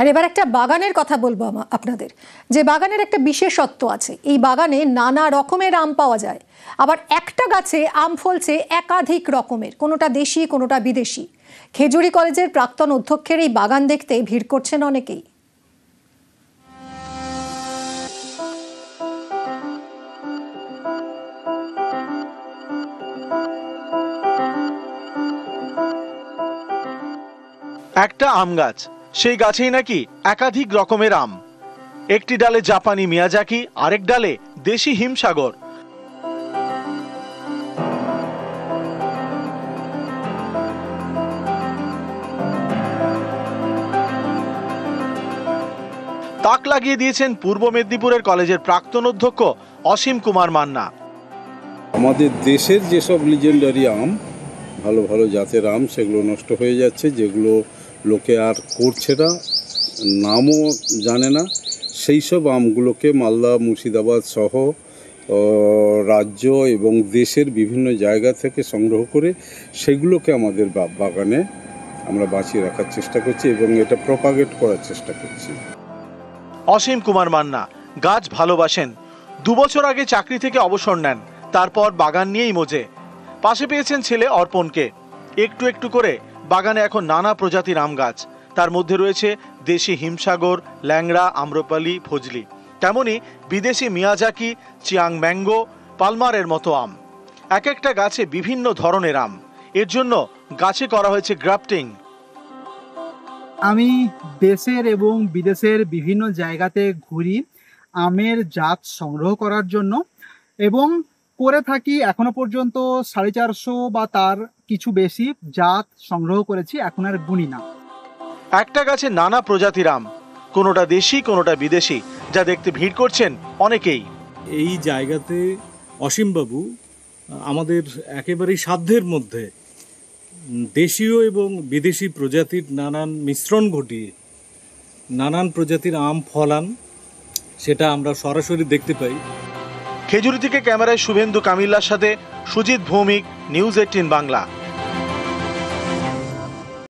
আর এবার একটা বাগানের কথা বলবো আপনাদের, যে বাগানের একটা বিশেষত্ব আছে। এই বাগানে নানা রকমের আম পাওয়া যায়, আবার একটা গাছে আম ফলছে একাধিক রকমের, কোনোটা দেশি কোনোটা বিদেশি। খেজুরি কলেজের প্রাক্তন অধ্যক্ষের এই বাগান দেখতে ভিড় করছেন অনেকেই। একটা আম গাছ, সেই গাছেই নাকি একাধিক রকমের আম। একটি ডালে জাপানি মিয়াজাকি, আরেক ডালে দেশি হিমসাগর। তাক লাগিয়ে দিয়েছেন পূর্ব মেদিনীপুরের কলেজের প্রাক্তন অধ্যক্ষ অসীম কুমার মান্না। আমাদের দেশের যেসব লিজেন্ডারি আম, ভালো ভালো জাতের আম, সেগুলো নষ্ট হয়ে যাচ্ছে, যেগুলো লোকে আর করছে না, নামও জানে না, সেই সব আমগুলোকে মালদা মুর্শিদাবাদ সহ রাজ্য এবং দেশের বিভিন্ন জায়গা থেকে সংগ্রহ করে সেগুলোকে আমাদের বাগানে আমরা বাঁচিয়ে রাখার চেষ্টা করছি এবং এটা প্রপাগেট করার চেষ্টা করছি। অসীম কুমার মান্না গাছ ভালোবাসেন। 2 বছর আগে চাকরি থেকে অবসর নেন, তারপর বাগান নিয়েই মজে। পাশে পেয়েছেন ছেলে অর্পণকে। একটু একটু করে বাগানে এখন নানা প্রজাতির আম গাছ, তার মধ্যে রয়েছে দেশি হিমসাগর, ল্যাংড়া, আম্রপালি, ফজলি, তেমনি বিদেশি মিয়াজাকি, চিয়াং ম্যাঙ্গো, পালমারের মতো আম। এক একটা গাছে বিভিন্ন ধরনের আম, এর জন্য গাছে করা হয়েছে গ্রাফটিং। আমি দেশের এবং বিদেশের বিভিন্ন জায়গাতে ঘুরি আমের জাত সংগ্রহ করার জন্য, এবং করে থাকি এখনো পর্যন্ত 450 বা তার কিছু বেশি জাত সংগ্রহ করেছি, এখন আর গুনি না। একটা গাছে নানা প্রজাতির আম, কোনোটা দেশি কোনোটা বিদেশি, যা দেখতে ভিড় করছেন অনেকেই। এই জায়গাতে অসীমবাবু আমাদের একেবারেই সাধ্যের মধ্যে দেশীয় এবং বিদেশি প্রজাতির নানান মিশ্রণ ঘটিয়ে নানান প্রজাতির আম ফলান, সেটা আমরা সরাসরি দেখতে পাই। খেজুরি থেকে ক্যামেরায় শুভেন্দু কামিল্লার সাথে সুজিত ভৌমিক, নিউজ 18 বাংলা।